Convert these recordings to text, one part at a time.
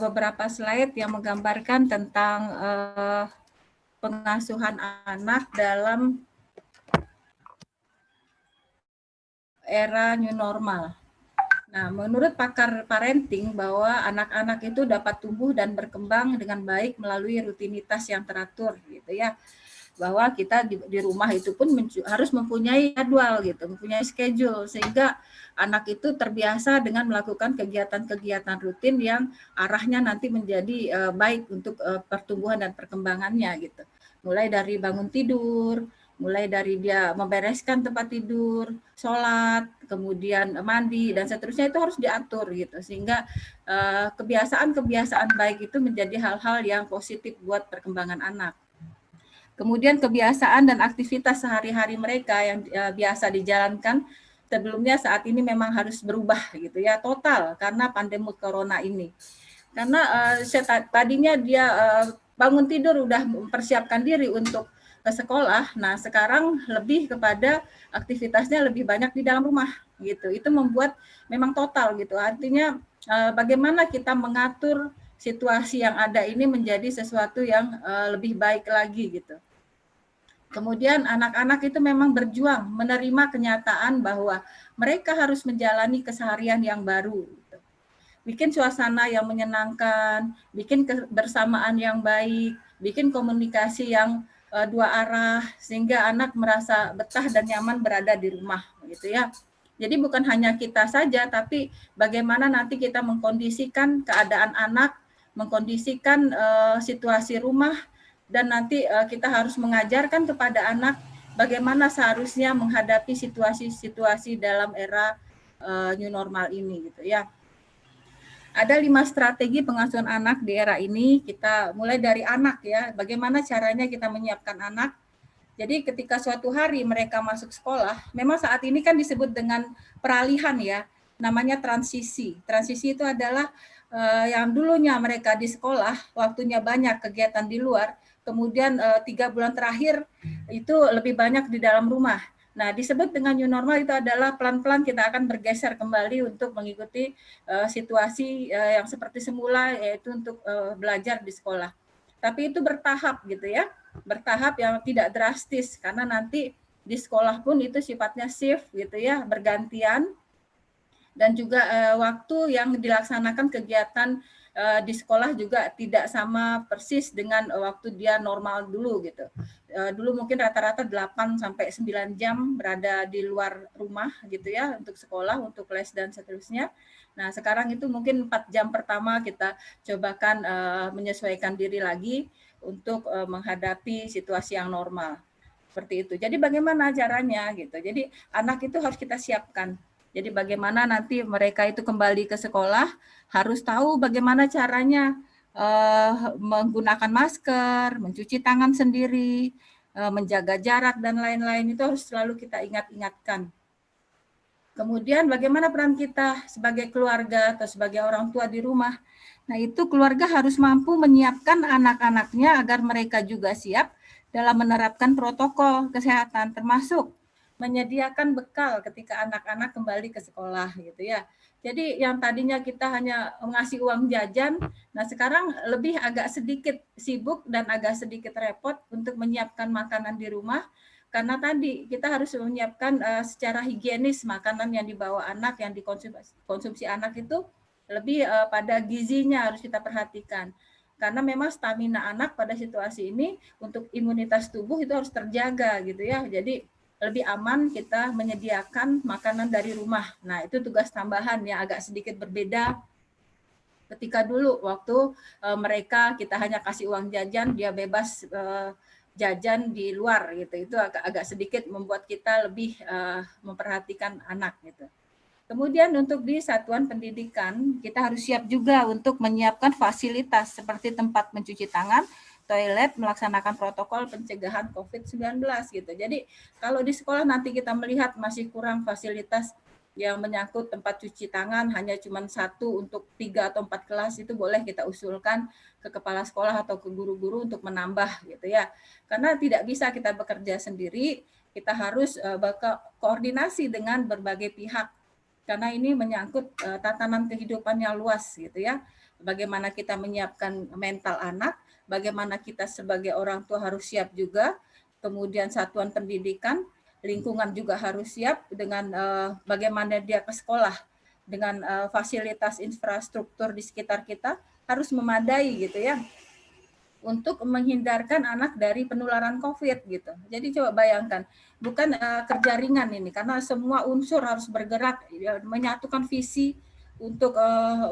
beberapa slide yang menggambarkan tentang pengasuhan anak dalam era new normal. Nah, menurut pakar parenting bahwa anak-anak itu dapat tumbuh dan berkembang dengan baik melalui rutinitas yang teratur gitu ya. Bahwa kita di rumah itu pun harus mempunyai jadwal gitu, mempunyai schedule sehingga anak itu terbiasa dengan melakukan kegiatan-kegiatan rutin yang arahnya nanti menjadi baik untuk pertumbuhan dan perkembangannya gitu. Mulai dari bangun tidur, mulai dari dia membereskan tempat tidur, sholat, kemudian mandi dan seterusnya itu harus diatur gitu sehingga kebiasaan-kebiasaan baik itu menjadi hal-hal yang positif buat perkembangan anak. Kemudian kebiasaan dan aktivitas sehari-hari mereka yang biasa dijalankan sebelumnya saat ini memang harus berubah gitu ya total karena pandemi corona ini. Karena tadinya dia bangun tidur udah mempersiapkan diri untuk ke sekolah. Nah, sekarang lebih kepada aktivitasnya lebih banyak di dalam rumah gitu. Itu membuat memang total gitu. Artinya bagaimana kita mengatur situasi yang ada ini menjadi sesuatu yang lebih baik lagi gitu. Kemudian anak-anak itu memang berjuang menerima kenyataan bahwa mereka harus menjalani keseharian yang baru. Bikin suasana yang menyenangkan, bikin kebersamaan yang baik, bikin komunikasi yang dua arah sehingga anak merasa betah dan nyaman berada di rumah gitu ya. Jadi bukan hanya kita saja tapi bagaimana nanti kita mengkondisikan keadaan anak, mengkondisikan situasi rumah dan nanti kita harus mengajarkan kepada anak bagaimana seharusnya menghadapi situasi-situasi dalam era new normal ini gitu ya. Ada 5 strategi pengasuhan anak di era ini. Kita mulai dari anak ya, bagaimana caranya kita menyiapkan anak. Jadi ketika suatu hari mereka masuk sekolah, memang saat ini kan disebut dengan peralihan ya, namanya transisi. Transisi itu adalah yang dulunya mereka di sekolah, waktunya banyak kegiatan di luar, kemudian 3 bulan terakhir itu lebih banyak di dalam rumah. Nah, disebut dengan new normal itu adalah pelan-pelan kita akan bergeser kembali untuk mengikuti situasi yang seperti semula, yaitu untuk belajar di sekolah. Tapi itu bertahap gitu ya, bertahap yang tidak drastis karena nanti di sekolah pun itu sifatnya shift gitu ya, bergantian dan juga waktu yang dilaksanakan kegiatan di sekolah juga tidak sama persis dengan waktu dia normal dulu gitu. Dulu mungkin rata-rata 8 sampai 9 jam berada di luar rumah gitu ya untuk sekolah, untuk les dan seterusnya. Nah, sekarang itu mungkin 4 jam pertama kita cobakan menyesuaikan diri lagi untuk menghadapi situasi yang normal. Seperti itu. Jadi bagaimana caranya gitu. Jadi anak itu harus kita siapkan. Jadi bagaimana nanti mereka itu kembali ke sekolah harus tahu bagaimana caranya menggunakan masker, mencuci tangan sendiri, menjaga jarak dan lain-lain itu harus selalu kita ingat-ingatkan. Kemudian bagaimana peran kita sebagai keluarga atau sebagai orang tua di rumah. Nah, itu keluarga harus mampu menyiapkan anak-anaknya agar mereka juga siap dalam menerapkan protokol kesehatan termasuk menyediakan bekal ketika anak-anak kembali ke sekolah gitu ya. Jadi yang tadinya kita hanya ngasih uang jajan, nah sekarang lebih agak sedikit sibuk dan agak sedikit repot untuk menyiapkan makanan di rumah karena tadi kita harus menyiapkan secara higienis makanan yang dibawa anak, yang dikonsumsi anak itu lebih pada gizinya harus kita perhatikan. Karena memang stamina anak pada situasi ini untuk imunitas tubuh itu harus terjaga gitu ya. Jadi lebih aman kita menyediakan makanan dari rumah. Nah, itu tugas tambahan yang agak sedikit berbeda ketika dulu waktu mereka kita hanya kasih uang jajan, dia bebas jajan di luar gitu. Itu agak sedikit membuat kita lebih memperhatikan anak gitu. Kemudian untuk di satuan pendidikan, kita harus siap juga untuk menyiapkan fasilitas seperti tempat mencuci tangan, toilet, melaksanakan protokol pencegahan COVID-19 gitu. Jadi kalau di sekolah nanti kita melihat masih kurang fasilitas yang menyangkut tempat cuci tangan hanya cuma 1 untuk 3 atau 4 kelas, itu boleh kita usulkan ke kepala sekolah atau ke guru-guru untuk menambah gitu ya. Karena tidak bisa kita bekerja sendiri, kita harus berkoordinasi dengan berbagai pihak karena ini menyangkut tatanan kehidupan yang luas gitu ya. Bagaimana kita menyiapkan mental anak, bagaimana kita sebagai orang tua harus siap juga, kemudian satuan pendidikan, lingkungan juga harus siap dengan bagaimana dia ke sekolah, dengan fasilitas infrastruktur di sekitar kita harus memadai gitu ya, untuk menghindarkan anak dari penularan COVID gitu. Jadi coba bayangkan, bukan kerja ringan ini, karena semua unsur harus bergerak, ya, menyatukan visi untuk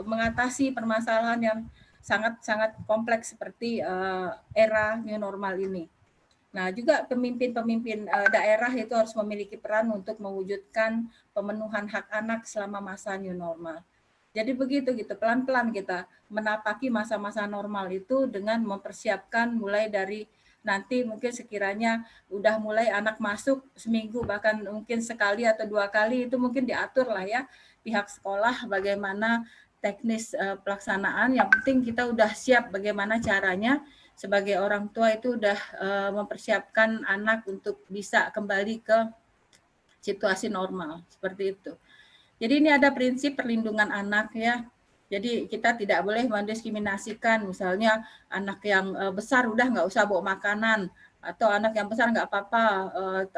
mengatasi permasalahan yang sangat-sangat kompleks seperti era new normal ini. Nah, juga pemimpin-pemimpin daerah itu harus memiliki peran untuk mewujudkan pemenuhan hak anak selama masa new normal. Jadi begitu gitu, pelan-pelan kita menapaki masa-masa normal itu dengan mempersiapkan mulai dari nanti mungkin sekiranya udah mulai anak masuk seminggu bahkan mungkin sekali atau 2 kali itu mungkin diatur lah ya pihak sekolah bagaimana teknis pelaksanaan. Yang penting kita udah siap bagaimana caranya sebagai orang tua itu udah mempersiapkan anak untuk bisa kembali ke situasi normal seperti itu. Jadi ini ada prinsip perlindungan anak ya. Jadi kita tidak boleh mendiskriminasikan misalnya anak yang besar udah nggak usah bawa makanan atau anak yang besar nggak apa-apa,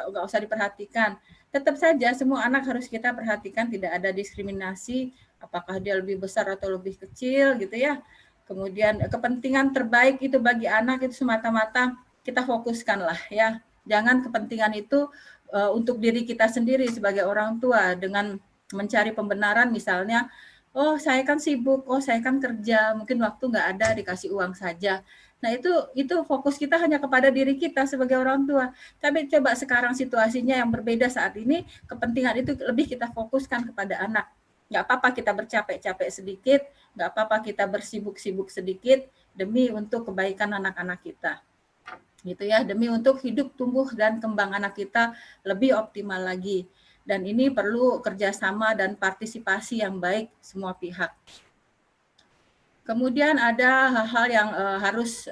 nggak usah diperhatikan. Tetap saja semua anak harus kita perhatikan, tidak ada diskriminasi apakah dia lebih besar atau lebih kecil gitu ya. Kemudian kepentingan terbaik itu bagi anak itu semata-mata kita fokuskan lah ya. Jangan kepentingan itu untuk diri kita sendiri sebagai orang tua dengan mencari pembenaran misalnya, oh saya kan sibuk, oh saya kan kerja, mungkin waktu nggak ada dikasih uang saja. Nah itu fokus kita hanya kepada diri kita sebagai orang tua. Tapi coba sekarang situasinya yang berbeda saat ini, kepentingan itu lebih kita fokuskan kepada anak. Nggak apa-apa kita bercapek-capek sedikit, nggak apa-apa kita bersibuk-sibuk sedikit demi untuk kebaikan anak-anak kita. Gitu ya, demi untuk hidup, tumbuh, dan kembang anak kita lebih optimal lagi. Dan ini perlu kerjasama dan partisipasi yang baik semua pihak. Kemudian ada hal-hal yang harus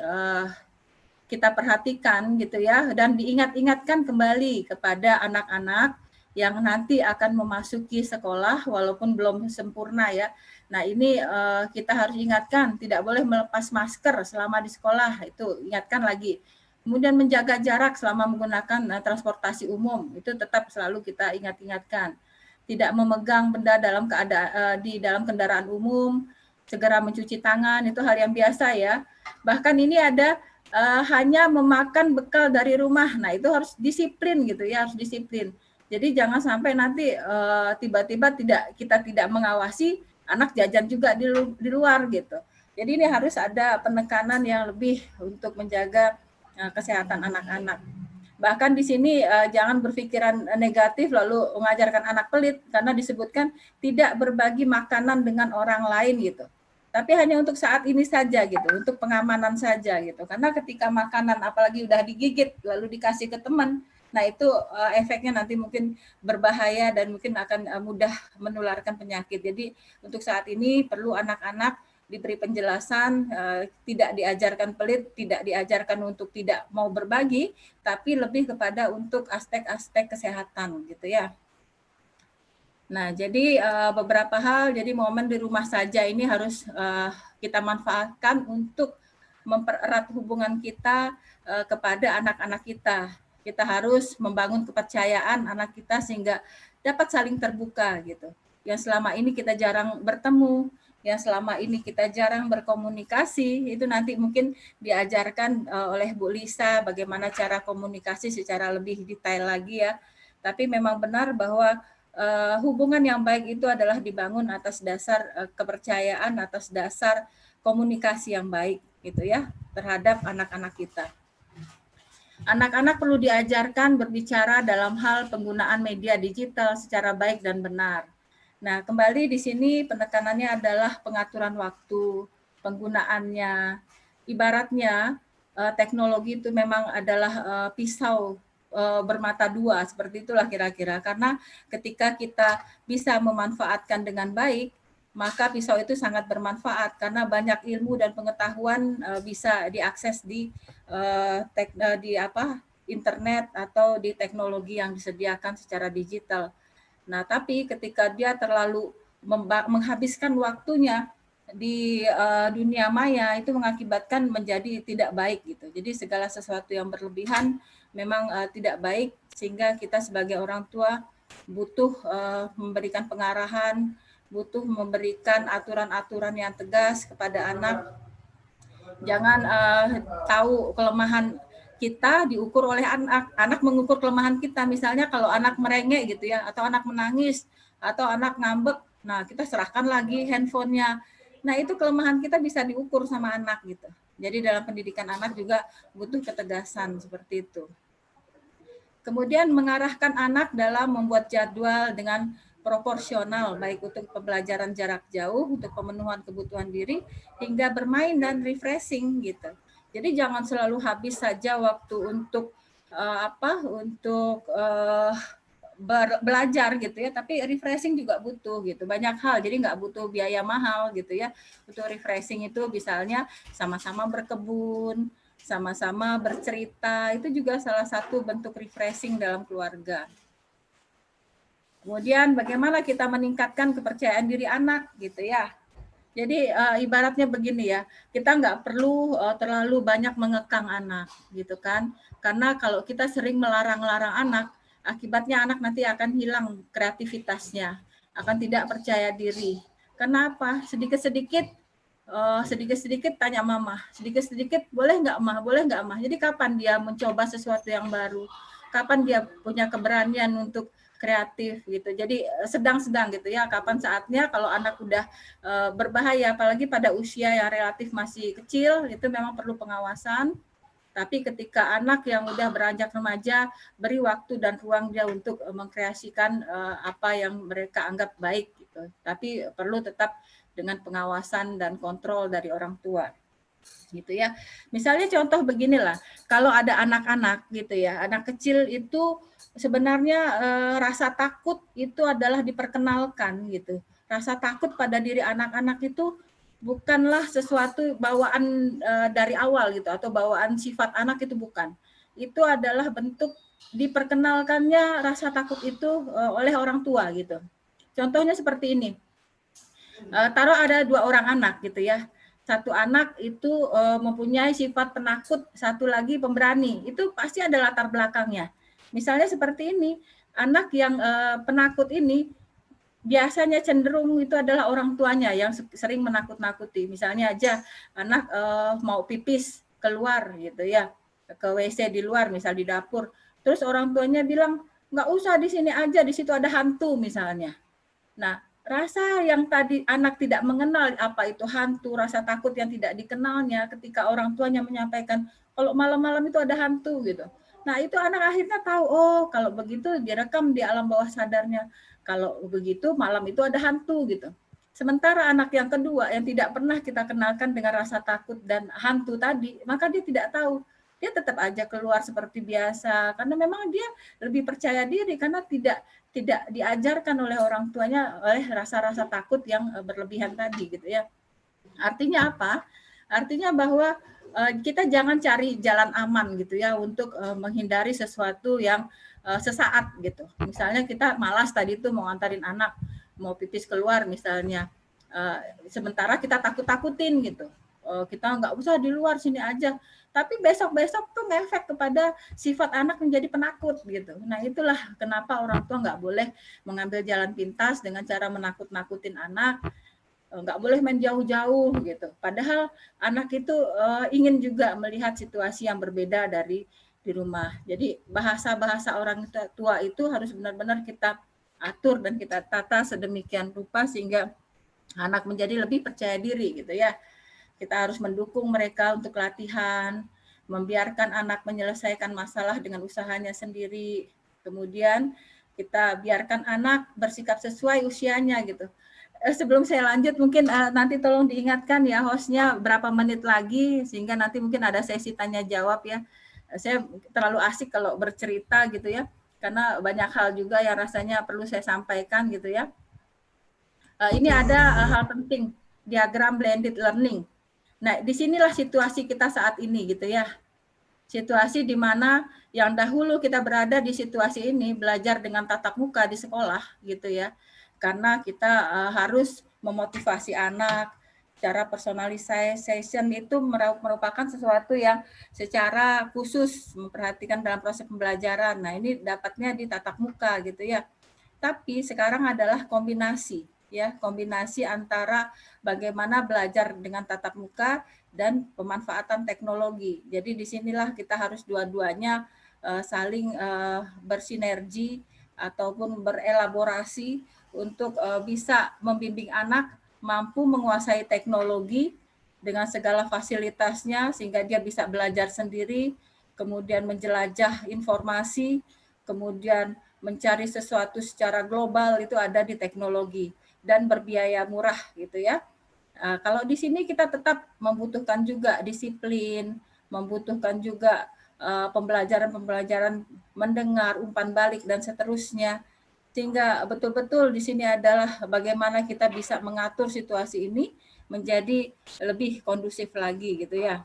kita perhatikan gitu ya, dan diingat-ingatkan kembali kepada anak-anak yang nanti akan memasuki sekolah walaupun belum sempurna ya. Nah ini kita harus ingatkan, tidak boleh melepas masker selama di sekolah, itu ingatkan lagi. Kemudian menjaga jarak selama menggunakan transportasi umum, itu tetap selalu kita ingat-ingatkan. Tidak memegang benda dalam keadaan di dalam kendaraan umum, segera mencuci tangan, itu hal yang biasa ya. Bahkan ini ada hanya memakan bekal dari rumah. Nah, itu harus disiplin gitu ya, harus disiplin. Jadi jangan sampai nanti tiba-tiba kita tidak mengawasi anak jajan juga di luar gitu. Jadi ini harus ada penekanan yang lebih untuk menjaga kesehatan anak-anak. Bahkan di sini jangan berpikiran negatif lalu mengajarkan anak pelit karena disebutkan tidak berbagi makanan dengan orang lain gitu. Tapi hanya untuk saat ini saja gitu, untuk pengamanan saja gitu. Karena ketika makanan apalagi udah digigit lalu dikasih ke teman, nah itu efeknya nanti mungkin berbahaya dan mungkin akan mudah menularkan penyakit. Jadi untuk saat ini perlu anak-anak diberi penjelasan, tidak diajarkan pelit, tidak diajarkan untuk tidak mau berbagi, tapi lebih kepada untuk aspek-aspek kesehatan gitu ya. Nah, jadi beberapa hal, jadi momen di rumah saja ini harus kita manfaatkan untuk mempererat hubungan kita kepada anak-anak kita. Kita harus membangun kepercayaan anak kita sehingga dapat saling terbuka gitu. Yang selama ini kita jarang bertemu, yang selama ini kita jarang berkomunikasi, itu nanti mungkin diajarkan oleh Bu Lisa bagaimana cara komunikasi secara lebih detail lagi ya. Tapi memang benar bahwa hubungan yang baik itu adalah dibangun atas dasar kepercayaan, atas dasar komunikasi yang baik gitu ya terhadap anak-anak kita. Anak-anak perlu diajarkan berbicara dalam hal penggunaan media digital secara baik dan benar. Nah, kembali di sini penekanannya adalah pengaturan waktu, penggunaannya. Ibaratnya teknologi itu memang adalah pisau bermata dua, seperti itulah kira-kira. Karena ketika kita bisa memanfaatkan dengan baik, maka pisau itu sangat bermanfaat karena banyak ilmu dan pengetahuan bisa diakses di internet atau di teknologi yang disediakan secara digital. Nah, tapi ketika dia terlalu menghabiskan waktunya di dunia maya, itu mengakibatkan menjadi tidak baik gitu. Jadi segala sesuatu yang berlebihan memang tidak baik, sehingga kita sebagai orang tua butuh memberikan pengarahan, butuh memberikan aturan-aturan yang tegas kepada anak. Jangan tahu kelemahan kita diukur oleh anak. Anak mengukur kelemahan kita. Misalnya kalau anak merengek gitu ya, atau anak menangis, atau anak ngambek, nah kita serahkan lagi handphonenya. Nah itu kelemahan kita bisa diukur sama anak gitu. Jadi dalam pendidikan anak juga butuh ketegasan seperti itu. Kemudian mengarahkan anak dalam membuat jadwal dengan proporsional, baik untuk pembelajaran jarak jauh, untuk pemenuhan kebutuhan diri, hingga bermain dan refreshing gitu. Jadi jangan selalu habis saja waktu untuk belajar gitu ya, tapi refreshing juga butuh gitu. Banyak hal, jadi nggak butuh biaya mahal gitu ya. Untuk refreshing itu misalnya sama-sama berkebun, sama-sama bercerita, itu juga salah satu bentuk refreshing dalam keluarga. Kemudian bagaimana kita meningkatkan kepercayaan diri anak gitu ya. Jadi ibaratnya begini ya, kita nggak perlu terlalu banyak mengekang anak gitu kan. Karena kalau kita sering melarang-larang anak, akibatnya anak nanti akan hilang kreativitasnya, akan tidak percaya diri. Kenapa? Sedikit-sedikit tanya mama, sedikit-sedikit boleh nggak mah, boleh nggak mah. Jadi kapan dia mencoba sesuatu yang baru, kapan dia punya keberanian untuk kreatif gitu. Jadi sedang-sedang gitu ya, kapan saatnya kalau anak udah berbahaya, apalagi pada usia yang relatif masih kecil, itu memang perlu pengawasan. Tapi ketika anak yang udah beranjak remaja, beri waktu dan ruang dia untuk mengkreasikan apa yang mereka anggap baik gitu. Tapi perlu tetap dengan pengawasan dan kontrol dari orang tua gitu ya. Misalnya contoh beginilah, kalau ada anak-anak gitu ya, anak kecil itu sebenarnya rasa takut itu adalah diperkenalkan gitu. Rasa takut pada diri anak-anak itu bukanlah sesuatu bawaan dari awal gitu, atau bawaan sifat anak, itu bukan. Itu adalah bentuk diperkenalkannya rasa takut itu oleh orang tua gitu. Contohnya seperti ini. Taruh ada 2 orang anak gitu ya. Satu anak itu mempunyai sifat penakut, satu lagi pemberani. Itu pasti ada latar belakangnya. Misalnya seperti ini, anak yang penakut ini biasanya cenderung itu adalah orang tuanya yang sering menakut-nakuti. Misalnya aja anak mau pipis keluar gitu ya, ke WC di luar, misal di dapur. Terus orang tuanya bilang, nggak usah di sini aja, di situ ada hantu misalnya. Nah, rasa yang tadi anak tidak mengenal apa itu hantu, rasa takut yang tidak dikenalnya ketika orang tuanya menyampaikan, kalau malam-malam itu ada hantu gitu. Nah, itu anak akhirnya tahu, oh kalau begitu direkam di alam bawah sadarnya. Kalau begitu malam itu ada hantu gitu. Sementara anak yang kedua yang tidak pernah kita kenalkan dengan rasa takut dan hantu tadi, maka dia tidak tahu. Dia tetap aja keluar seperti biasa karena memang dia lebih percaya diri karena tidak diajarkan oleh orang tuanya oleh rasa-rasa takut yang berlebihan tadi gitu ya. Artinya apa? Artinya bahwa kita jangan cari jalan aman gitu ya untuk menghindari sesuatu yang sesaat gitu. Misalnya kita malas tadi tuh mau ngantarin anak mau pipis keluar misalnya. Sementara kita takut-takutin gitu. Kita nggak usah di luar, sini aja. Tapi besok-besok tuh ngefek kepada sifat anak menjadi penakut gitu. Nah itulah kenapa orang tua nggak boleh mengambil jalan pintas dengan cara menakut-nakutin anak, nggak boleh main jauh-jauh gitu. Padahal anak itu ingin juga melihat situasi yang berbeda dari di rumah. Jadi bahasa-bahasa orang tua itu harus benar-benar kita atur dan kita tata sedemikian rupa sehingga anak menjadi lebih percaya diri gitu ya. Kita harus mendukung mereka untuk latihan, membiarkan anak menyelesaikan masalah dengan usahanya sendiri. Kemudian kita biarkan anak bersikap sesuai usianya gitu. Sebelum saya lanjut, mungkin nanti tolong diingatkan ya hostnya berapa menit lagi, sehingga nanti mungkin ada sesi tanya jawab ya. Saya terlalu asik kalau bercerita gitu ya, karena banyak hal juga yang rasanya perlu saya sampaikan gitu ya. Ini ada hal penting, diagram blended learning. Nah, disinilah situasi kita saat ini gitu ya. Situasi di mana yang dahulu kita berada di situasi ini belajar dengan tatap muka di sekolah gitu ya. Karena kita harus memotivasi anak, cara personalization itu merupakan sesuatu yang secara khusus memperhatikan dalam proses pembelajaran. Nah, ini dapatnya di tatap muka gitu ya. Tapi sekarang adalah kombinasi ya, kombinasi antara bagaimana belajar dengan tatap muka dan pemanfaatan teknologi. Jadi disinilah kita harus dua-duanya saling bersinergi ataupun berelaborasi untuk bisa membimbing anak mampu menguasai teknologi dengan segala fasilitasnya sehingga dia bisa belajar sendiri, kemudian menjelajah informasi, kemudian mencari sesuatu secara global itu ada di teknologi dan berbiaya murah gitu ya. Kalau di sini kita tetap membutuhkan juga disiplin, membutuhkan juga pembelajaran-pembelajaran mendengar, umpan balik dan seterusnya. Sehingga betul-betul di sini adalah bagaimana kita bisa mengatur situasi ini menjadi lebih kondusif lagi gitu ya.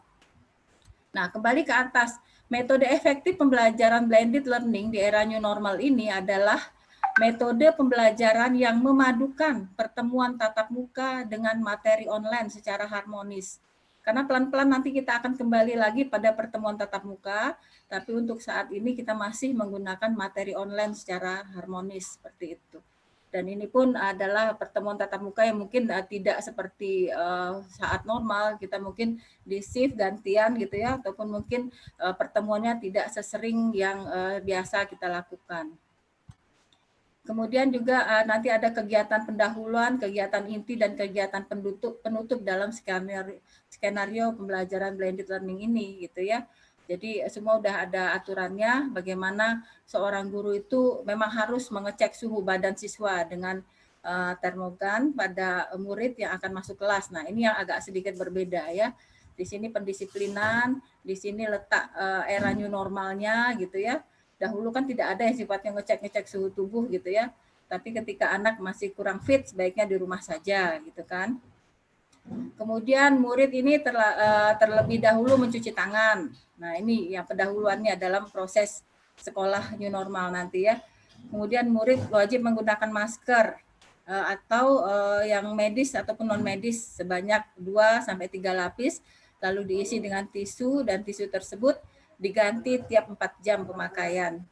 Nah, kembali ke atas, metode efektif pembelajaran blended learning di era new normal ini adalah metode pembelajaran yang memadukan pertemuan tatap muka dengan materi online secara harmonis. Karena pelan-pelan nanti kita akan kembali lagi pada pertemuan tatap muka, tapi untuk saat ini kita masih menggunakan materi online secara harmonis seperti itu. Dan ini pun adalah pertemuan tatap muka yang mungkin tidak seperti saat normal, kita mungkin di shift gantian gitu ya, ataupun mungkin pertemuannya tidak sesering yang biasa kita lakukan. Kemudian juga nanti ada kegiatan pendahuluan, kegiatan inti, dan kegiatan penutup dalam skenario pembelajaran blended learning ini gitu ya. Jadi semua udah ada aturannya bagaimana seorang guru itu memang harus mengecek suhu badan siswa dengan termogan pada murid yang akan masuk kelas. Nah, ini yang agak sedikit berbeda ya. Di sini pendisiplinan, di sini letak era new normalnya gitu ya. Dahulu kan tidak ada yang sifatnya ngecek-ngecek suhu tubuh gitu ya. Tapi ketika anak masih kurang fit, sebaiknya di rumah saja gitu kan. Kemudian murid ini terlebih dahulu mencuci tangan. Nah, ini yang pendahuluannya dalam proses sekolah new normal nanti ya. Kemudian murid wajib menggunakan masker atau yang medis ataupun non medis sebanyak 2 sampai 3 lapis, lalu diisi dengan tisu dan tisu tersebut diganti tiap 4 jam pemakaian.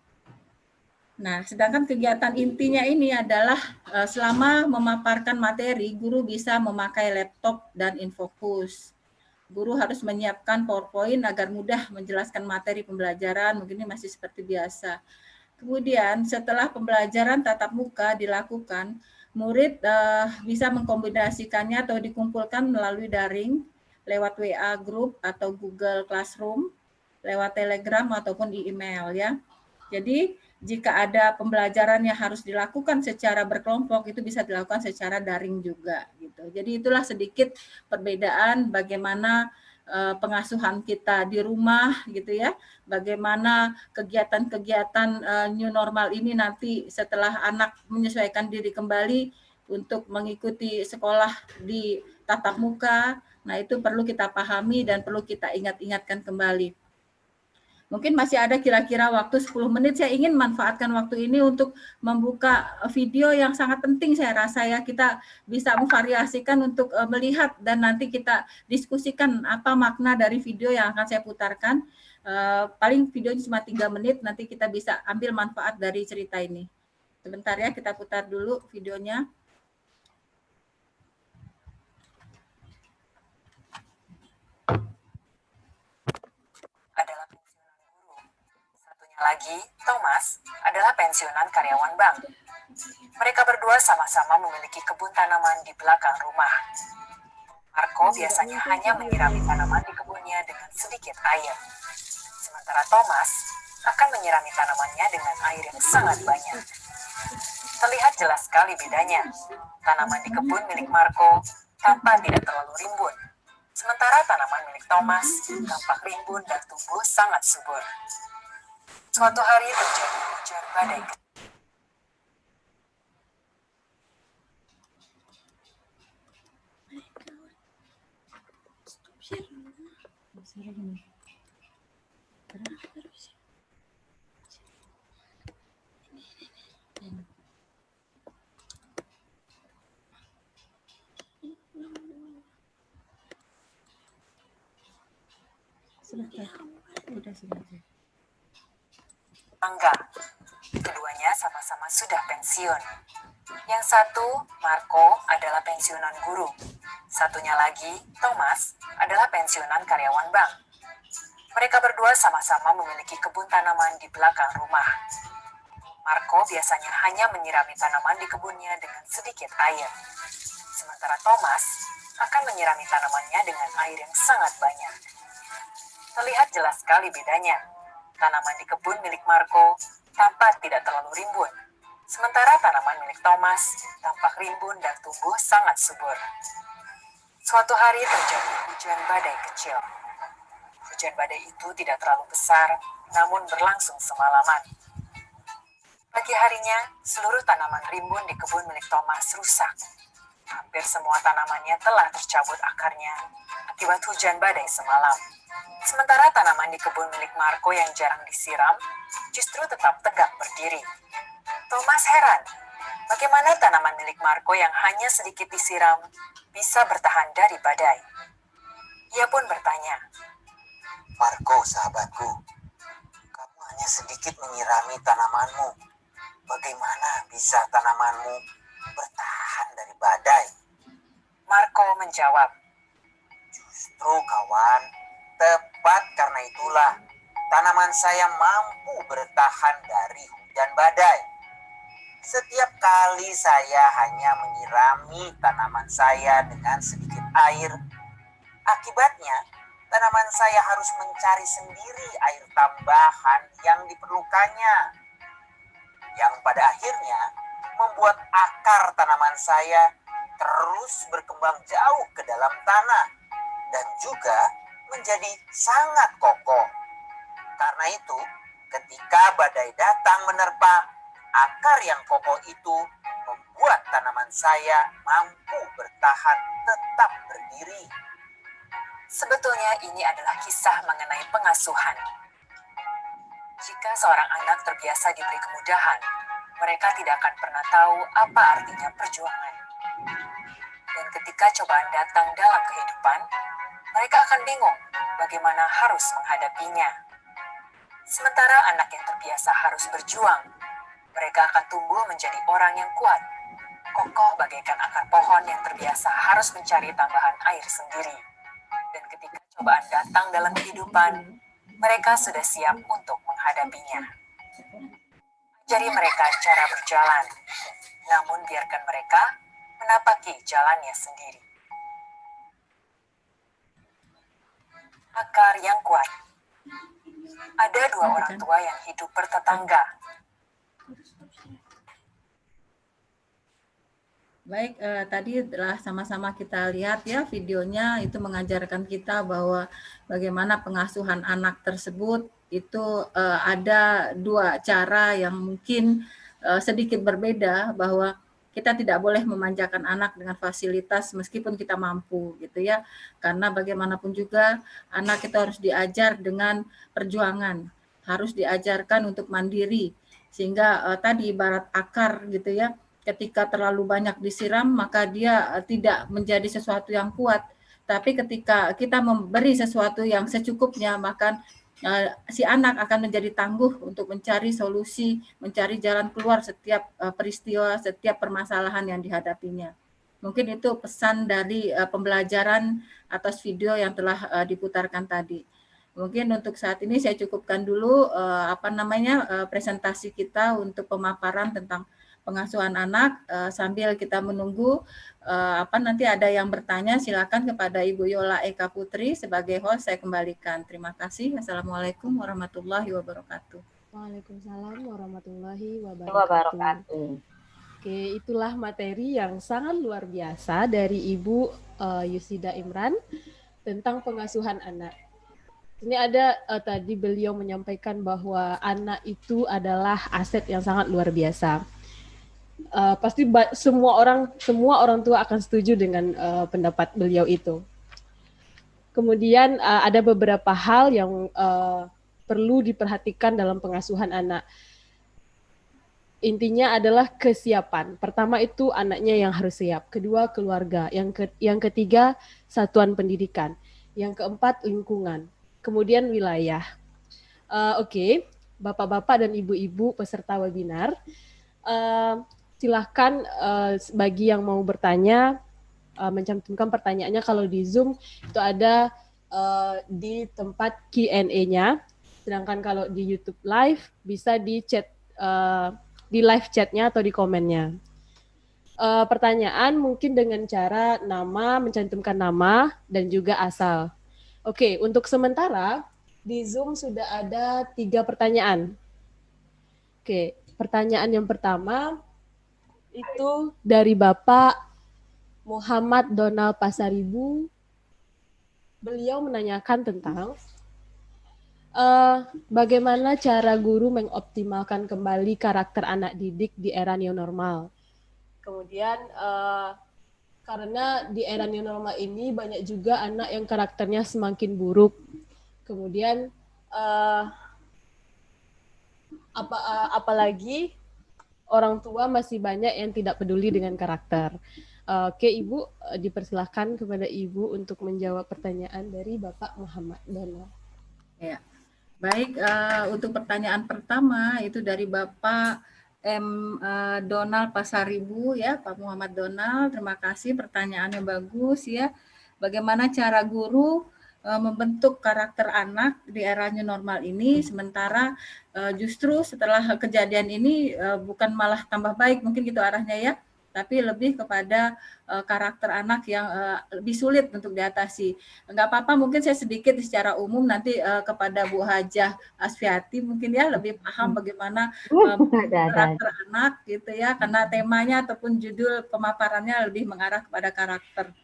Nah, sedangkan kegiatan intinya ini adalah selama memaparkan materi, guru bisa memakai laptop dan infocus. Guru harus menyiapkan PowerPoint agar mudah menjelaskan materi pembelajaran, mungkin ini masih seperti biasa. Kemudian setelah pembelajaran tatap muka dilakukan, murid bisa mengkombinasikannya atau dikumpulkan melalui daring, lewat WA Group atau Google Classroom, lewat Telegram ataupun email ya. Jadi jika ada pembelajaran yang harus dilakukan secara berkelompok itu bisa dilakukan secara daring juga gitu. Jadi itulah sedikit perbedaan bagaimana pengasuhan kita di rumah gitu ya. Bagaimana kegiatan-kegiatan new normal ini nanti setelah anak menyesuaikan diri kembali untuk mengikuti sekolah di tatap muka. Nah, itu perlu kita pahami dan perlu kita ingat-ingatkan kembali. Mungkin masih ada kira-kira waktu 10 menit, saya ingin manfaatkan waktu ini untuk membuka video yang sangat penting saya rasa ya, kita bisa memvariasikan untuk melihat dan nanti kita diskusikan apa makna dari video yang akan saya putarkan. Paling videonya cuma 3 menit, nanti kita bisa ambil manfaat dari cerita ini. Sebentar ya, kita putar dulu videonya. Adalah pensiunan guru. Satunya lagi, Thomas, adalah pensiunan karyawan bank. Mereka berdua sama-sama memiliki kebun tanaman di belakang rumah. Marco biasanya hanya menyirami tanaman di kebunnya dengan sedikit air. Sementara Thomas akan menyirami tanamannya dengan air yang sangat banyak. Terlihat jelas sekali bedanya. Tanaman di kebun milik Marco tampak tidak terlalu rimbun. Sementara tanaman milik Thomas tampak rimbun dan tumbuh sangat subur. Suatu hari terjadi hujan badai. Sudah. Angga. Keduanya sama-sama sudah pensiun. Yang satu, Marco, adalah pensiunan guru. Satunya lagi, Thomas, adalah pensiunan karyawan bank. Mereka berdua sama-sama memiliki kebun tanaman di belakang rumah. Marco biasanya hanya menyirami tanaman di kebunnya dengan sedikit air. Sementara Thomas akan menyirami tanamannya dengan air yang sangat banyak. Terlihat jelas sekali bedanya. Tanaman di kebun milik Marco tampak tidak terlalu rimbun. Sementara tanaman milik Thomas tampak rimbun dan tumbuh sangat subur. Suatu hari terjadi hujan badai kecil. Hujan badai itu tidak terlalu besar, namun berlangsung semalaman. Pagi harinya, seluruh tanaman rimbun di kebun milik Thomas rusak. Hampir semua tanamannya telah tercabut akarnya akibat hujan badai semalam. Sementara tanaman di kebun milik Marco yang jarang disiram justru tetap tegak berdiri. Thomas heran, bagaimana tanaman milik Marco yang hanya sedikit disiram bisa bertahan dari badai. Ia pun bertanya, Marco, sahabatku, kamu hanya sedikit menyirami tanamanmu. Bagaimana bisa tanamanmu bertahan dari badai? Marco menjawab, Justru kawan, tepat karena itulah tanaman saya mampu bertahan dari hujan badai. Setiap kali saya hanya menyirami tanaman saya dengan sedikit air, akibatnya tanaman saya harus mencari sendiri air tambahan yang diperlukannya, yang pada akhirnya membuat akar tanaman saya terus berkembang jauh ke dalam tanah dan juga menjadi sangat kokoh. Karena itu, ketika badai datang menerpa, akar yang kokoh itu membuat tanaman saya mampu bertahan tetap berdiri. sebetulnya ini adalah kisah mengenai pengasuhan. Jika seorang anak terbiasa diberi kemudahan, mereka tidak akan pernah tahu apa artinya perjuangan. Dan ketika cobaan datang dalam kehidupan, mereka akan bingung bagaimana harus menghadapinya. Sementara anak yang terbiasa harus berjuang, mereka akan tumbuh menjadi orang yang kuat, kokoh bagaikan akar pohon yang terbiasa harus mencari tambahan air sendiri. Dan ketika cobaan datang dalam kehidupan, mereka sudah siap untuk menghadapinya. Ajari mereka cara berjalan, namun biarkan mereka menapaki jalannya sendiri. Akar yang kuat. Ada dua orang tua yang hidup bertetangga. Baik, tadi telah sama-sama kita lihat ya videonya, itu mengajarkan kita bahwa bagaimana pengasuhan anak tersebut itu ada dua cara yang mungkin sedikit berbeda, bahwa kita tidak boleh memanjakan anak dengan fasilitas meskipun kita mampu gitu ya, karena bagaimanapun juga anak itu harus diajar dengan perjuangan, harus diajarkan untuk mandiri, sehingga tadi ibarat akar gitu ya, ketika terlalu banyak disiram maka dia tidak menjadi sesuatu yang kuat. Tapi ketika kita memberi sesuatu yang secukupnya, maka si anak akan menjadi tangguh untuk mencari solusi, mencari jalan keluar setiap peristiwa, setiap permasalahan yang dihadapinya. Mungkin itu pesan dari pembelajaran atas video yang telah diputarkan tadi. Mungkin untuk saat ini saya cukupkan dulu presentasi kita untuk pemaparan tentang pengasuhan anak, sambil kita menunggu nanti ada yang bertanya, silakan kepada Ibu Yola Eka Putri sebagai host, saya kembalikan. Terima kasih. Assalamualaikum warahmatullahi wabarakatuh. Waalaikumsalam warahmatullahi wabarakatuh. Oke, itulah materi yang sangat luar biasa dari Ibu Yusida Imran tentang pengasuhan anak. Ini ada tadi beliau menyampaikan bahwa anak itu adalah aset yang sangat luar biasa. Pasti semua orang tua akan setuju dengan pendapat beliau itu. Kemudian ada beberapa hal yang perlu diperhatikan dalam pengasuhan anak. Intinya adalah kesiapan. Pertama itu anaknya yang harus siap. Kedua, keluarga. Yang ketiga, satuan pendidikan. Yang keempat, lingkungan. kemudian wilayah. Oke, Bapak-bapak dan Ibu-ibu peserta webinar, silahkan bagi yang mau bertanya, mencantumkan pertanyaannya. Kalau di Zoom itu ada di tempat Q&A-nya, sedangkan kalau di YouTube Live bisa di chat, di live chatnya atau di komennya. Pertanyaan mungkin dengan cara nama, mencantumkan nama dan juga asal. Oke, untuk sementara di Zoom sudah ada 3 pertanyaan. Oke, pertanyaan yang pertama itu dari Bapak Muhammad Donald Pasaribu. Beliau menanyakan tentang bagaimana cara guru mengoptimalkan kembali karakter anak didik di era new normal. Kemudian karena di era new normal ini banyak juga anak yang karakternya semakin buruk. Kemudian apalagi orang tua masih banyak yang tidak peduli dengan karakter. Oke, Ibu, dipersilahkan kepada Ibu untuk menjawab pertanyaan dari Bapak Muhammad Donald. Ya, baik. Untuk pertanyaan pertama itu dari Bapak Donald Pasaribu, ya, Pak Muhammad Donald. Terima kasih, pertanyaannya bagus, ya. Bagaimana cara guru membentuk karakter anak di era new normal ini, sementara justru setelah kejadian ini bukan malah tambah baik, mungkin gitu arahnya, ya, tapi lebih kepada karakter anak yang lebih sulit untuk diatasi. Enggak apa-apa, mungkin saya sedikit secara umum, nanti kepada Bu Hajah Asfiati mungkin ya lebih paham bagaimana karakter anak gitu ya, karena temanya ataupun judul pemaparannya lebih mengarah kepada karakter.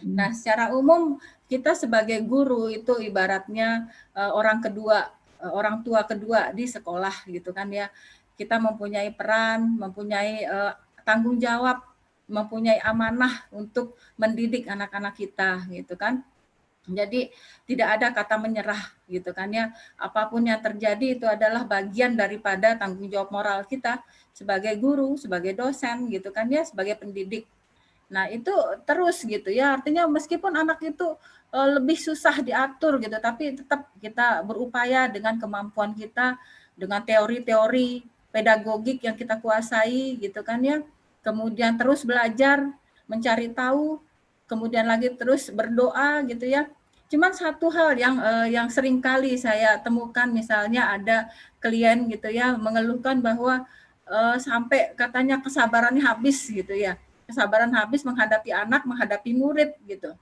Nah, secara umum kita sebagai guru itu ibaratnya orang tua kedua di sekolah gitu kan ya. Kita mempunyai peran, mempunyai tanggung jawab, mempunyai amanah untuk mendidik anak-anak kita gitu kan. Jadi tidak ada kata menyerah gitu kan ya. Apapun yang terjadi itu adalah bagian daripada tanggung jawab moral kita sebagai guru, sebagai dosen gitu kan ya, sebagai pendidik. Nah, itu terus gitu ya. Artinya meskipun anak itu lebih susah diatur gitu, tapi tetap kita berupaya dengan kemampuan kita, dengan teori-teori pedagogik yang kita kuasai gitu kan ya. Kemudian terus belajar, mencari tahu, kemudian lagi terus berdoa gitu ya. Cuman satu hal yang sering kali saya temukan, misalnya ada klien gitu ya mengeluhkan bahwa sampai katanya kesabarannya habis gitu ya. Kesabaran habis menghadapi anak, menghadapi murid gitu.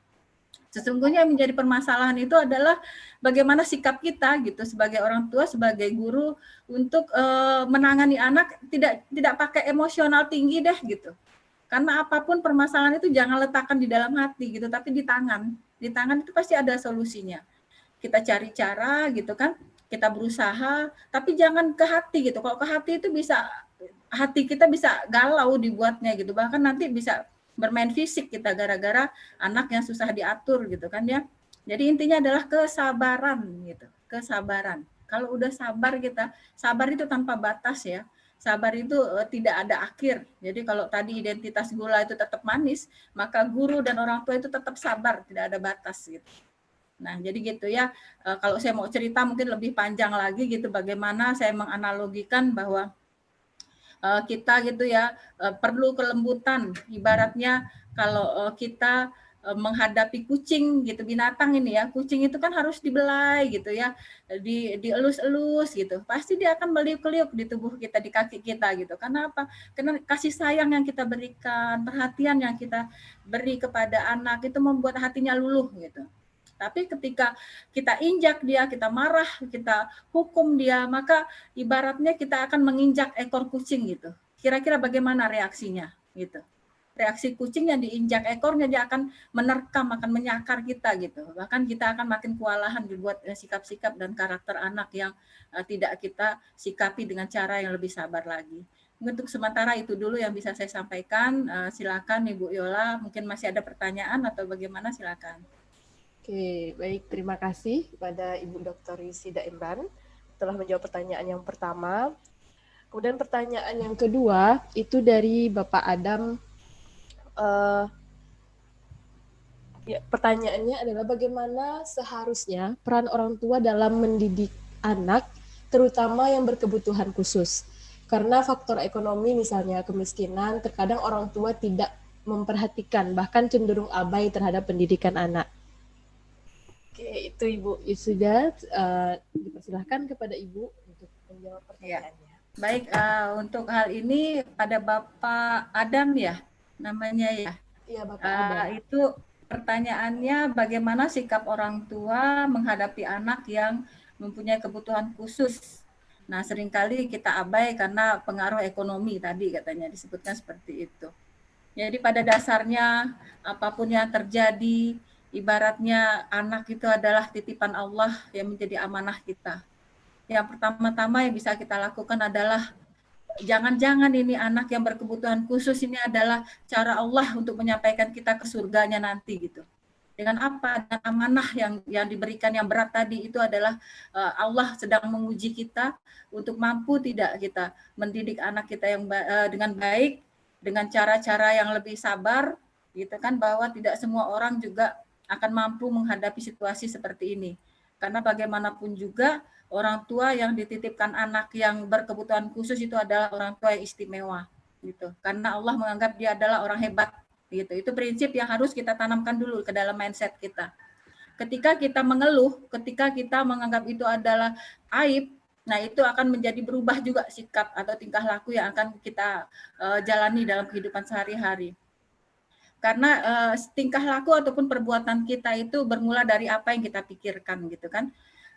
Sesungguhnya yang menjadi permasalahan itu adalah bagaimana sikap kita gitu sebagai orang tua, sebagai guru untuk menangani anak tidak pakai emosional tinggi deh gitu. Karena apapun permasalahan itu jangan letakkan di dalam hati gitu, tapi di tangan. Di tangan itu pasti ada solusinya. Kita cari cara gitu kan, kita berusaha, tapi jangan ke hati gitu. Kalau ke hati itu bisa, hati kita bisa galau dibuatnya gitu. Bahkan nanti bisa bermain fisik kita gara-gara anak yang susah diatur gitu kan ya. Jadi intinya adalah kesabaran gitu, kesabaran. Kalau udah sabar kita, sabar itu tanpa batas ya. Sabar itu tidak ada akhir. Jadi kalau tadi identitas gula itu tetap manis, maka guru dan orang tua itu tetap sabar, tidak ada batas gitu. Nah, jadi gitu ya. Kalau saya mau cerita mungkin lebih panjang lagi gitu, bagaimana saya menganalogikan bahwa kita gitu ya perlu kelembutan. Ibaratnya kalau kita menghadapi kucing gitu, binatang ini ya, kucing itu kan harus dibelai gitu ya, dielus-elus gitu, pasti dia akan meliuk-liuk di tubuh kita, di kaki kita gitu. Karena apa? Karena kasih sayang yang kita berikan, perhatian yang kita beri kepada anak itu membuat hatinya luluh gitu. Tapi ketika kita injak dia, kita marah, kita hukum dia, maka ibaratnya kita akan menginjak ekor kucing gitu. Kira-kira bagaimana reaksinya gitu. Reaksi kucing yang diinjak ekornya, dia akan menerkam, akan menyakar kita gitu. Bahkan kita akan makin kewalahan dibuat sikap-sikap dan karakter anak yang tidak kita sikapi dengan cara yang lebih sabar lagi. Untuk sementara itu dulu yang bisa saya sampaikan. Silakan Ibu Yola, mungkin masih ada pertanyaan atau bagaimana, silakan. Oke, baik. Terima kasih kepada Ibu Dr. Yusida Imran telah menjawab pertanyaan yang pertama. Kemudian pertanyaan yang kedua itu dari Bapak Adam Ya, pertanyaannya adalah bagaimana seharusnya peran orang tua dalam mendidik anak, terutama yang berkebutuhan khusus. Karena faktor ekonomi misalnya kemiskinan, terkadang orang tua tidak memperhatikan, bahkan cenderung abai terhadap pendidikan anak. Oke, itu Ibu Yusuda, dipersilahkan kepada Ibu untuk menjawab pertanyaannya. Baik, untuk hal ini pada Bapak Adam ya, namanya ya. Iya, Bapak Adam. Itu pertanyaannya bagaimana sikap orang tua menghadapi anak yang mempunyai kebutuhan khusus. Nah, seringkali kita abai karena pengaruh ekonomi tadi katanya disebutkan seperti itu. Jadi pada dasarnya apapun yang terjadi, ibaratnya anak itu adalah titipan Allah yang menjadi amanah kita. Yang pertama-tama yang bisa kita lakukan adalah jangan-jangan ini anak yang berkebutuhan khusus ini adalah cara Allah untuk menyampaikan kita ke surganya nanti gitu. Dengan apa? Dengan amanah yang diberikan yang berat tadi itu adalah Allah sedang menguji kita untuk mampu tidak kita mendidik anak kita yang dengan baik, dengan cara-cara yang lebih sabar, gitu kan, bahwa tidak semua orang juga akan mampu menghadapi situasi seperti ini. Karena bagaimanapun juga orang tua yang dititipkan anak yang berkebutuhan khusus itu adalah orang tua yang istimewa gitu. Karena Allah menganggap dia adalah orang hebat gitu. Itu prinsip yang harus kita tanamkan dulu ke dalam mindset kita. Ketika kita mengeluh, ketika kita menganggap itu adalah aib, nah itu akan menjadi berubah juga sikap atau tingkah laku yang akan kita jalani dalam kehidupan sehari-hari. Karena tingkah laku ataupun perbuatan kita itu bermula dari apa yang kita pikirkan gitu kan.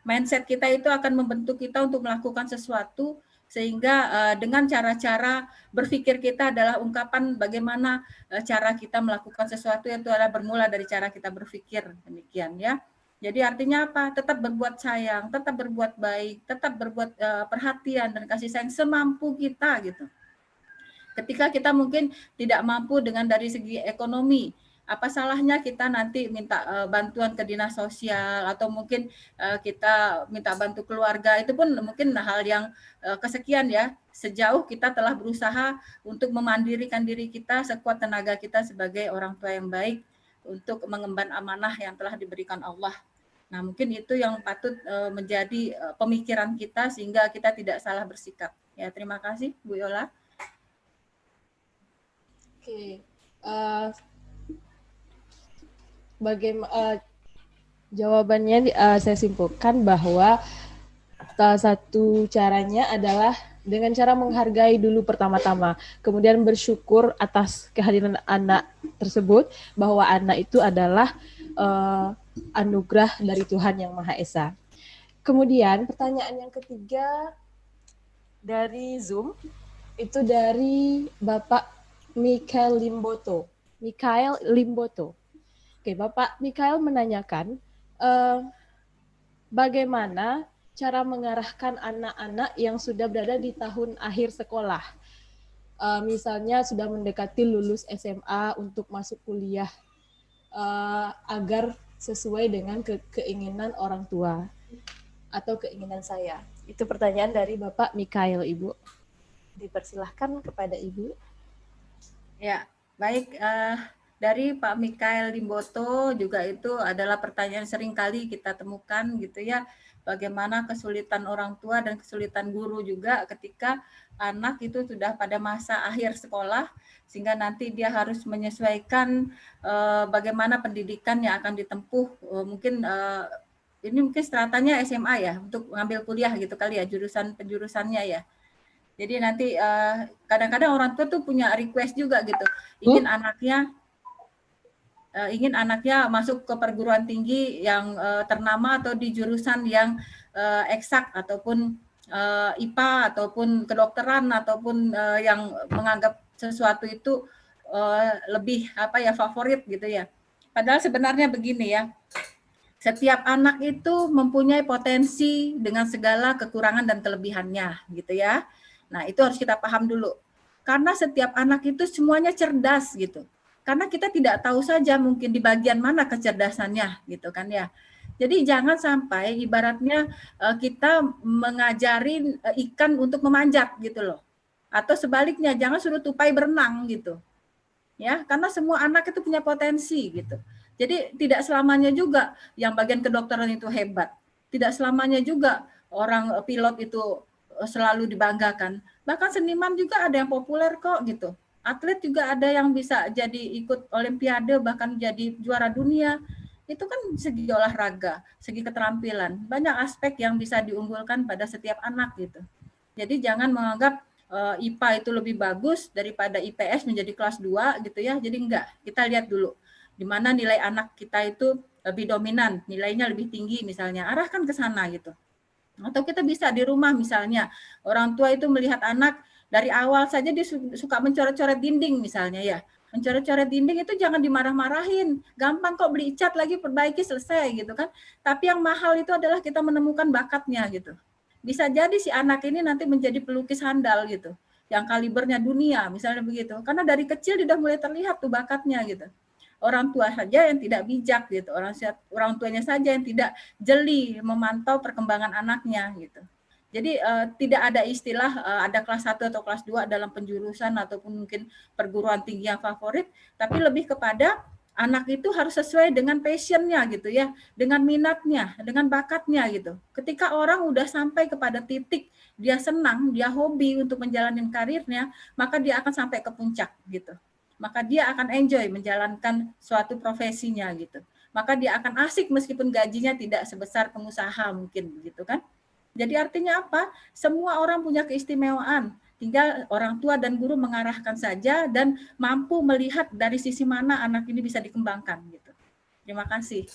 Mindset kita itu akan membentuk kita untuk melakukan sesuatu sehingga dengan cara-cara berpikir kita adalah ungkapan bagaimana cara kita melakukan sesuatu itu adalah bermula dari cara kita berpikir, demikian ya. Jadi artinya apa? Tetap berbuat sayang, tetap berbuat baik, tetap berbuat perhatian dan kasih sayang semampu kita gitu. Ketika kita mungkin tidak mampu dengan dari segi ekonomi, apa salahnya kita nanti minta bantuan ke dinas sosial atau mungkin kita minta bantu keluarga, itu pun mungkin hal yang kesekian ya, sejauh kita telah berusaha untuk memandirikan diri kita sekuat tenaga kita sebagai orang tua yang baik untuk mengemban amanah yang telah diberikan Allah. Nah, mungkin itu yang patut menjadi pemikiran kita sehingga kita tidak salah bersikap. Ya, terima kasih Bu Yola. Oke. Jawabannya saya simpulkan bahwa salah satu caranya adalah dengan cara menghargai dulu pertama-tama, kemudian bersyukur atas kehadiran anak tersebut, bahwa anak itu adalah anugerah dari Tuhan Yang Maha Esa. Kemudian pertanyaan yang ketiga dari Zoom, itu dari Bapak Mikael Limboto. Oke, Bapak Mikael menanyakan bagaimana cara mengarahkan anak-anak yang sudah berada di tahun akhir sekolah. Misalnya sudah mendekati lulus SMA untuk masuk kuliah agar sesuai dengan keinginan orang tua atau keinginan saya. Itu pertanyaan dari Bapak Mikael, Ibu. Dipersilahkan kepada Ibu. Ya, baik. Dari Pak Mikael Limboto juga itu adalah pertanyaan sering kali kita temukan gitu ya, bagaimana kesulitan orang tua dan kesulitan guru juga ketika anak itu sudah pada masa akhir sekolah sehingga nanti dia harus menyesuaikan bagaimana pendidikan yang akan ditempuh. Ini mungkin stratanya SMA ya untuk mengambil kuliah gitu kali ya, penjurusannya ya. Jadi nanti kadang-kadang orang tua tuh punya request juga gitu, ingin anaknya masuk ke perguruan tinggi yang ternama atau di jurusan yang eksak ataupun IPA ataupun kedokteran ataupun yang menganggap sesuatu itu lebih favorit gitu ya. Padahal sebenarnya begini ya. Setiap anak itu mempunyai potensi dengan segala kekurangan dan kelebihannya gitu ya. Nah, itu harus kita paham dulu. Karena setiap anak itu semuanya cerdas gitu. Karena kita tidak tahu saja mungkin di bagian mana kecerdasannya gitu kan ya. Jadi jangan sampai ibaratnya kita mengajarin ikan untuk memanjat gitu loh. Atau sebaliknya jangan suruh tupai berenang gitu. Ya, karena semua anak itu punya potensi gitu. Jadi tidak selamanya juga yang bagian kedokteran itu hebat. Tidak selamanya juga orang pilot itu selalu dibanggakan. Bahkan seniman juga ada yang populer kok gitu. Atlet juga ada yang bisa jadi ikut olimpiade bahkan jadi juara dunia. Itu kan segi olahraga, segi keterampilan. Banyak aspek yang bisa diunggulkan pada setiap anak gitu. Jadi jangan menganggap IPA itu lebih bagus daripada IPS menjadi kelas 2 gitu ya. Jadi enggak, kita lihat dulu di mana nilai anak kita itu lebih dominan, nilainya lebih tinggi misalnya, arahkan ke sana gitu. Atau kita bisa di rumah misalnya, orang tua itu melihat anak dari awal saja dia suka mencoret-coret dinding misalnya ya. Mencoret-coret dinding itu jangan dimarah-marahin. Gampang kok beli cat lagi, perbaiki, selesai gitu kan. Tapi yang mahal itu adalah kita menemukan bakatnya gitu. Bisa jadi si anak ini nanti menjadi pelukis handal gitu. Yang kalibernya dunia misalnya begitu. Karena dari kecil dia udah mulai terlihat tuh bakatnya gitu. Orang tua saja yang tidak bijak gitu, orang tuanya saja yang tidak jeli memantau perkembangan anaknya gitu. Jadi tidak ada istilah ada kelas 1 atau kelas 2 dalam penjurusan ataupun mungkin perguruan tinggi yang favorit, tapi lebih kepada anak itu harus sesuai dengan passionnya gitu ya, dengan minatnya, dengan bakatnya gitu. Ketika orang udah sampai kepada titik dia senang, dia hobi untuk menjalani karirnya, maka dia akan sampai ke puncak gitu. Maka dia akan enjoy menjalankan suatu profesinya gitu. Maka dia akan asik meskipun gajinya tidak sebesar pengusaha mungkin begitu kan. Jadi artinya apa? Semua orang punya keistimewaan. Tinggal orang tua dan guru mengarahkan saja dan mampu melihat dari sisi mana anak ini bisa dikembangkan gitu. Terima kasih.